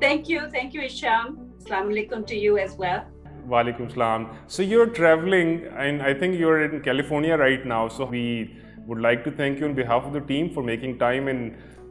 Thank you Isham. Assalamu alaikum to you as well. Walaikum salam. So you're traveling and I think you're in California right now, so we would like to thank you on behalf of the team for making time and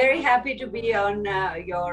Very happy to be on your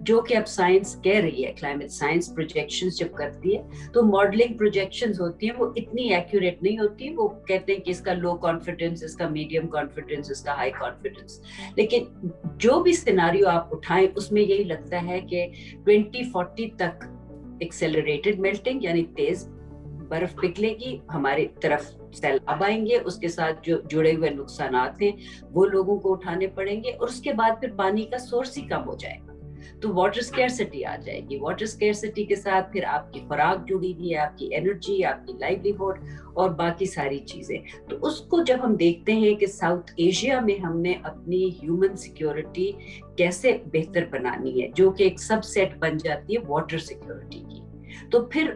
جو کہ اب science کہہ رہی ہے. Climate science projections جب کرتی ہے تو ماڈلنگ پروجیکشنز ہوتی ہیں, وہ اتنی ایکوریٹ نہیں ہوتی. وہ کہتے ہیں کہ اس کا لو کانفیڈنس, اس کا میڈیم کانفیڈنس, اس کا ہائی کانفیڈنس. لیکن جو بھی سیناریو آپ اٹھائیں اس میں یہی لگتا ہے کہ 2040 تک ایکسیلریٹڈ میلٹنگ یعنی تیز برف پگھلے گی, ہماری طرف سیلاب آئیں گے, اس کے ساتھ جو جڑے ہوئے نقصانات ہیں وہ لوگوں کو اٹھانے پڑیں گے, اور اس کے بعد پھر پانی کا سورس ہی کم ہو جائے گا, تو واٹر اسکیئرسٹی آ جائے گی. واٹر اسکیئرسٹی کے ساتھ پھر آپ کی خوراک جڑی ہوئی ہے, آپ کی انرجی, آپ کی لائیولیہوڈ اور باقی ساری چیزیں. تو اس کو جب ہم دیکھتے ہیں کہ ساؤتھ ایشیا میں ہم نے اپنی ہیومن سیکیورٹی کیسے بہتر بنانی ہے, جو کہ ایک سب سیٹ بن جاتی ہے واٹر سیکیورٹی کی, تو پھر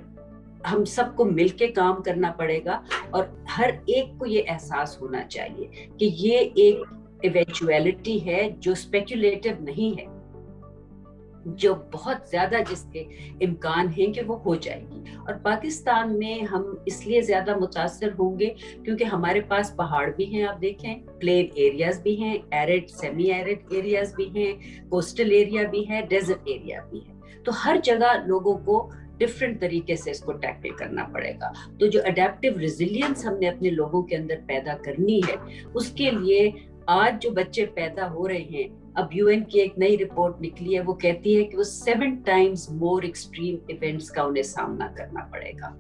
ہم سب کو مل کے کام کرنا پڑے گا, اور ہر ایک کو یہ احساس ہونا چاہیے کہ یہ ایک ایونچویلٹی ہے جو اسپیکولیٹو نہیں ہے, جو بہت زیادہ جس کے امکان ہیں کہ وہ ہو جائے گی. اور پاکستان میں ہم اس لیے زیادہ متاثر ہوں گے کیونکہ ہمارے پاس پہاڑ بھی ہیں, آپ دیکھیں پلین ایریاز بھی ہیں, ایرڈ سیمی ایرڈ ایریاز بھی ہیں, کوسٹل ایریا بھی ہے, ڈیزرٹ ایریا بھی ہے. تو ہر جگہ لوگوں کو ڈفرینٹ طریقے سے اس کو ٹیکل کرنا پڑے گا. تو جو اڈیپٹیو ریزیلینس ہم نے اپنے لوگوں کے اندر پیدا کرنی ہے, اس کے لیے آج جو بچے پیدا ہو رہے ہیں, اب یو این کی ایک نئی رپورٹ نکلی ہے, وہ کہتی ہے کہ وہ 7 times more ایکسٹریم ایونٹس کا انہیں سامنا کرنا پڑے گا.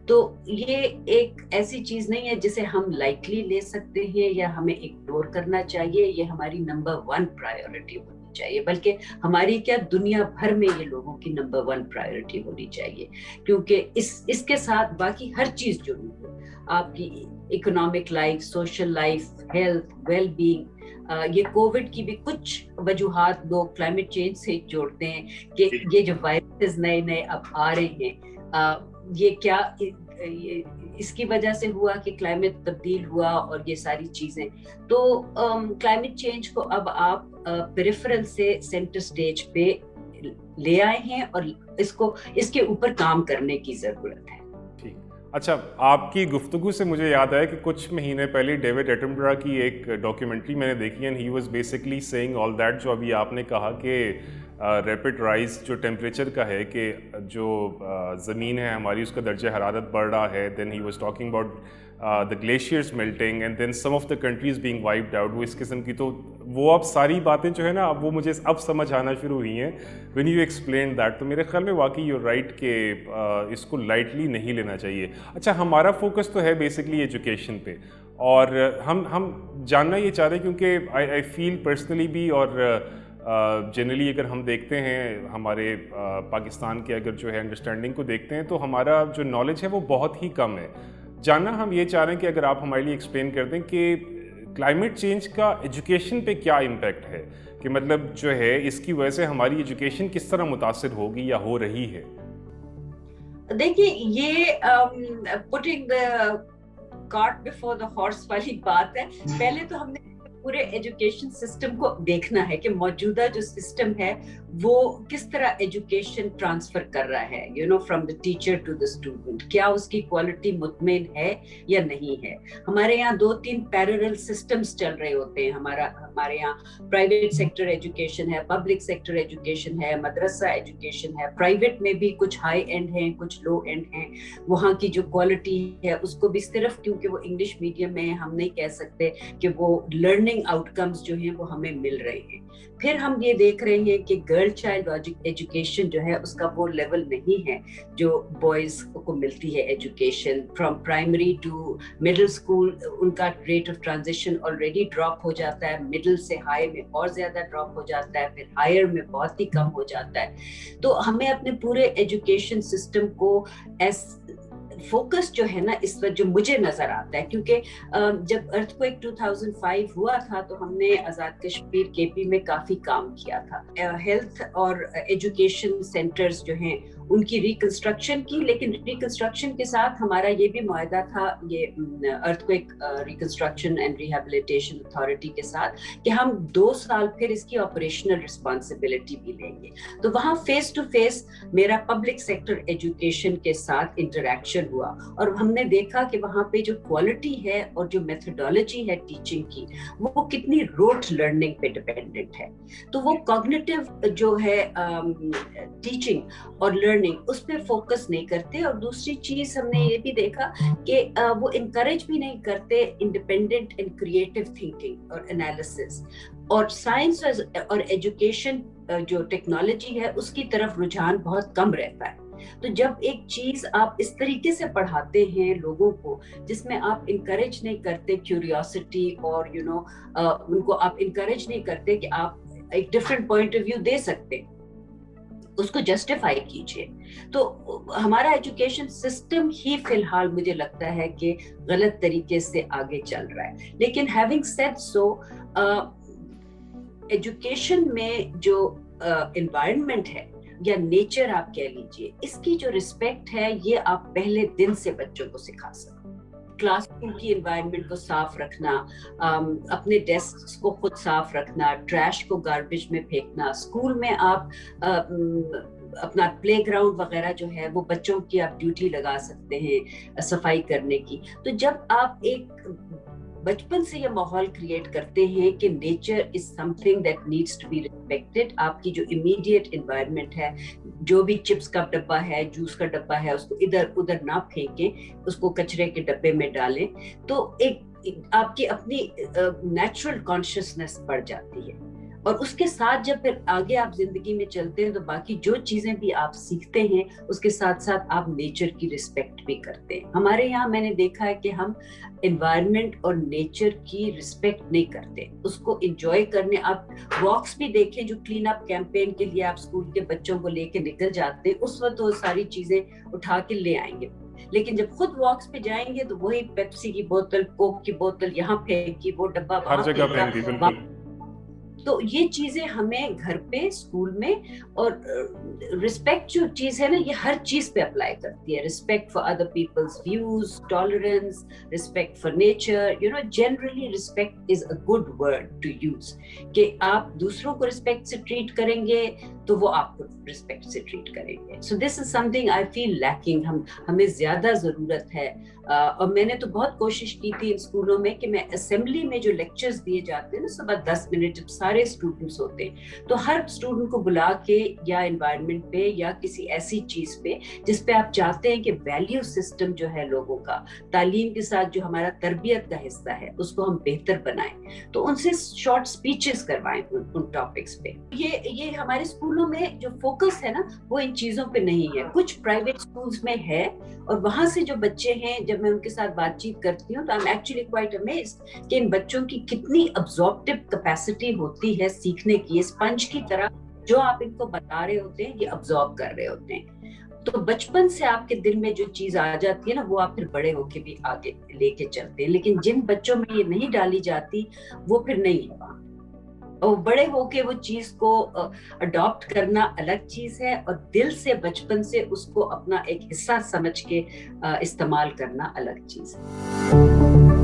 تو یہ ایک ایسی چیز نہیں ہے جسے ہم لائٹلی لے سکتے ہیں یا ہمیں اگنور کرنا چاہیے, یہ ہماری نمبر 1 پرائیورٹی ہونی چاہیے, بلکہ ہماری کیا دنیا بھر میں یہ لوگوں کی نمبر 1 پرائیورٹی ہونی چاہیے, کیونکہ اس کے ساتھ باقی ہر چیز جڑی ہے, آپ کی economic life, social life, health, well being. یہ کووڈ کی بھی کچھ وجوہات لوگ کلائمیٹ چینج سے جوڑتے ہیں کہ یہ جو وائرسز نئے نئے اب آ رہے ہیں, یہ کیا اس کی وجہ سے ہوا کہ کلائمیٹ تبدیل ہوا اور یہ ساری چیزیں. تو کلائمیٹ چینج کو اب آپ پیریفرل سے سینٹر سٹیج پہ لے آئے ہیں, اور اس کے اوپر کام کرنے کی ضرورت ہے. اچھا, آپ کی گفتگو سے مجھے یاد آیا کہ کچھ مہینے پہلے ڈیوڈ ایٹنبرا کی ایک ڈاکیومنٹری میں نے دیکھی, and he was basically saying all that جو ابھی آپ نے کہا کہ ریپڈ رائز جو ٹیمپریچر کا ہے, کہ جو زمین ہے ہماری اس کا درجہ حرارت بڑھ رہا ہے. Then he was talking about the glaciers melting and then some of the countries being wiped out, وہ اس قسم کی. تو وہ اب ساری باتیں جو ہے نا, اب وہ مجھے اب سمجھ آنا شروع ہوئی ہیں وین یو ایکسپلین دیٹ. تو میرے خیال میں واقعی یو رائٹ کہ اس کو لائٹلی نہیں لینا چاہیے. اچھا, ہمارا فوکس تو ہے بیسکلی ایجوکیشن پہ, اور ہم جاننا یہ چاہ رہے ہیں کیونکہ آئی فیل پرسنلی بھی اور جنرلی اگر ہم دیکھتے ہیں ہمارے پاکستان کے اگر جو ہے انڈرسٹینڈنگ کو دیکھتے ہیں تو ہمارا جو نالج ہے وہ بہت ہی کم ہے. جاننا ہم یہ چاہ رہے ہیں کہ اگر آپ ہمارے لیے ایکسپلین کر دیں کہ کلائمیٹ چینج کا ایجوکیشن پہ کیا امپیکٹ ہے, کہ مطلب جو ہے اس کی وجہ سے ہماری ایجوکیشن کس طرح متاثر ہوگی یا ہو رہی ہے. دیکھیے, یہ putting the cart before the horse والی بات ہے. پہلے تو ہم نے پورے ایجوکیشن سسٹم کو دیکھنا ہے کہ موجودہ جو سسٹم ہے وہ کس طرح ایجوکیشن ٹرانسفر کر رہا ہے, from the teacher to the student. کیا اس کی کوالٹی مطمئن ہے یا نہیں ہے. ہمارے یہاں 2-3 پیرلل سسٹمز چل رہے ہوتے ہیں. ہمارے یہاں پرائیویٹ سیکٹر ایجوکیشن ہے, پبلک سیکٹر ایجوکیشن ہے, مدرسہ ایجوکیشن ہے. پرائیویٹ میں بھی کچھ ہائی اینڈ ہیں, کچھ لو اینڈ ہیں. وہاں کی جو کوالٹی ہے اس کو بھی صرف کیونکہ وہ انگلش میڈیم میں ہم نہیں کہہ سکتے کہ وہ لرننگ آؤٹ کمز جو ہیں وہ ہمیں مل رہے ہیں. پھر ہم یہ دیکھ رہے ہیں کہ گرل چائلڈ ایجوکیشن جو ہے اس کا وہ لیول نہیں ہے جو بوائز کو ملتی ہے education. From primary to middle school ان کا rate of transition already drop ہو جاتا ہے, مڈل سے ہائی میں اور زیادہ ڈراپ ہو جاتا ہے, پھر ہائر میں بہت ہی کم ہو جاتا ہے. تو ہمیں اپنے پورے ایجوکیشن سسٹم کو فوکس جو ہے نا اس وقت جو مجھے نظر آتا ہے, کیونکہ جب ارتھ کوئک 2005 ہوا تھا تو ہم نے آزاد کشمیر کے پی میں کافی کام کیا تھا. ہیلتھ اور ایجوکیشن سینٹرز جو ہیں ان کی ریکنسٹرکشن کی. لیکن ریکنسٹرکشن کے ساتھ ہمارا یہ بھی معاہدہ تھا یہ earthquake reconstruction and rehabilitation authority کے ساتھ کہ ہم 2 سال پھر اس کی آپریشنل رسپانسبلٹی بھی لیں گے. تو وہاں فیس ٹو فیس میرا پبلک سیکٹر ایجوکیشن کے ساتھ انٹریکشن ہوا اور ہم نے دیکھا کہ وہاں پہ جو کوالٹی ہے اور جو میتھڈالوجی ہے ٹیچنگ کی وہ کتنی روٹ لرننگ پہ ڈپینڈنٹ ہے. تو وہ کوگنیٹو جو ہے ٹیچنگ اور لرننگ اس پہ فوکس نہیں کرتے. اور دوسری چیز ہم نے یہ بھی دیکھا کہ وہ انکریج بھی نہیں کرتے انڈیپینڈنٹ اینڈ کریٹو تھنکنگ اور انالیسس. اور سائنس اور ایجوکیشن جو ٹیکنالوجی ہے اس کی طرف رجحان بہت کم رہتا ہے. تو جب ایک چیز آپ اس طریقے سے پڑھاتے ہیں لوگوں کو جس میں آپ انکریج نہیں کرتے کیوریوسٹی اور ان کو آپ انکریج نہیں کرتے کہ آپ ایک ڈفرینٹ پوائنٹ آف ویو دے سکتے, اس کو جسٹیفائی کیجیے. تو ہمارا ایجوکیشن سسٹم ہی فی الحال مجھے لگتا ہے کہ غلط طریقے سے آگے چل رہا ہے. لیکن ہیونگ سیڈ سو ایجوکیشن میں جو انوائرمنٹ ہے یا نیچر آپ کہہ لیجیے, اس کی جو رسپیکٹ ہے یہ آپ پہلے دن سے بچوں کو سکھا سکتے. کلاس روم کی انوائرمنٹ کو صاف رکھنا, اپنے ڈیسکس کو خود صاف رکھنا, ٹریش کو گاربیج میں پھینکنا. اسکول میں آپ اپنا پلے گراؤنڈ وغیرہ جو ہے وہ بچوں کی آپ ڈیوٹی لگا سکتے ہیں صفائی کرنے کی. تو جب آپ ایک بچپن سے یہ ماحول کریٹ کرتے ہیں کہ nature is something that needs to be respected, آپ کی جو امیڈیٹ انوائرمنٹ ہے, جو بھی چپس کا ڈبہ ہے, جوس کا ڈبہ ہے, اس کو ادھر ادھر نہ پھینکیں, اس کو کچرے کے ڈبے میں ڈالیں. تو ایک آپ کی اپنی نیچرل کانشیسنیس بڑھ جاتی ہے. اور اس کے ساتھ جب پھر آگے آپ زندگی میں چلتے ہیں تو باقی جو چیزیں بھی آپ سیکھتے ہیں اس کے ساتھ ساتھ آپ نیچر کی رسپیکٹ بھی کرتے ہیں. ہمارے یہاں میں نے دیکھا ہے کہ ہم انوائرمنٹ اور نیچر کی رسپیکٹ نہیں کرتے, اس کو انجوائے کرنے. آپ واکس بھی دیکھیں جو کلین اپ کیمپین کے لیے آپ اسکول کے بچوں کو لے کے نکل جاتے ہیں, اس وقت وہ ساری چیزیں اٹھا کے لے آئیں گے. لیکن جب خود واکس پہ جائیں گے تو وہی پیپسی کی بوتل, کوک کی بوتل یہاں پھینکی, وہ ڈبہ ہر جگہ پھینکی. بالکل. تو یہ چیزیں ہمیں گھر پہ, اسکول میں, اور رسپیکٹ جو چیز ہے نا یہ ہر چیز پہ اپلائی کرتی ہے. Respect for other peoples views, tolerance, respect for nature. Generally respect is a good word to use, کہ آپ دوسروں کو رسپیکٹ سے ٹریٹ کریں گے تو وہ آپ کو رسپیکٹ سے ٹریٹ کریں گے. سو دس از some thing I feel lacking, ہمیں زیادہ ضرورت ہے. اور میں نے تو بہت کوشش کی تھی ان اسکولوں میں کہ میں اسمبلی میں جو لیکچرز دیے جاتے ہیں نا صبح 10 منٹ, جب سارے اسٹوڈنٹس ہوتے ہیں تو ہر اسٹوڈنٹ کو بلا کے یا انوائرمنٹ پہ یا کسی ایسی چیز پہ جس پہ آپ چاہتے ہیں کہ ویلیو سسٹم جو ہے لوگوں کا, تعلیم کے ساتھ جو ہمارا تربیت کا حصہ ہے اس کو ہم بہتر بنائیں, تو ان سے شارٹ اسپیچز کروائیں ان ٹاپکس پہ. یہ ہمارے اسکولوں میں جو فوکس ہے نا وہ ان چیزوں پہ نہیں ہے. کچھ پرائیویٹ اسکولس میں ہے, اور وہاں سے جو بچے ہیں جب میں ان کے ساتھ بات چیت کرتی ہوں تو I'm actually quite amazed کہ ان بچوں کی کتنی absorptive capacity ہوتی ہے سیکھنے کی. اسپنج کی طرح جو آپ ان کو بتا رہے ہوتے ہیں یہ absorb کر رہے ہوتے ہیں. تو بچپن سے آپ کے دل میں جو چیز آ جاتی ہے نا وہ آپ پھر بڑے ہو کے بھی آگے لے کے چلتے ہیں. لیکن جن بچوں میں یہ نہیں ڈالی جاتی وہ پھر نہیں ہے وہاں, اور بڑے ہو کے وہ چیز کو اڈاپٹ کرنا الگ چیز ہے, اور دل سے بچپن سے اس کو اپنا ایک حصہ سمجھ کے استعمال کرنا الگ چیز ہے.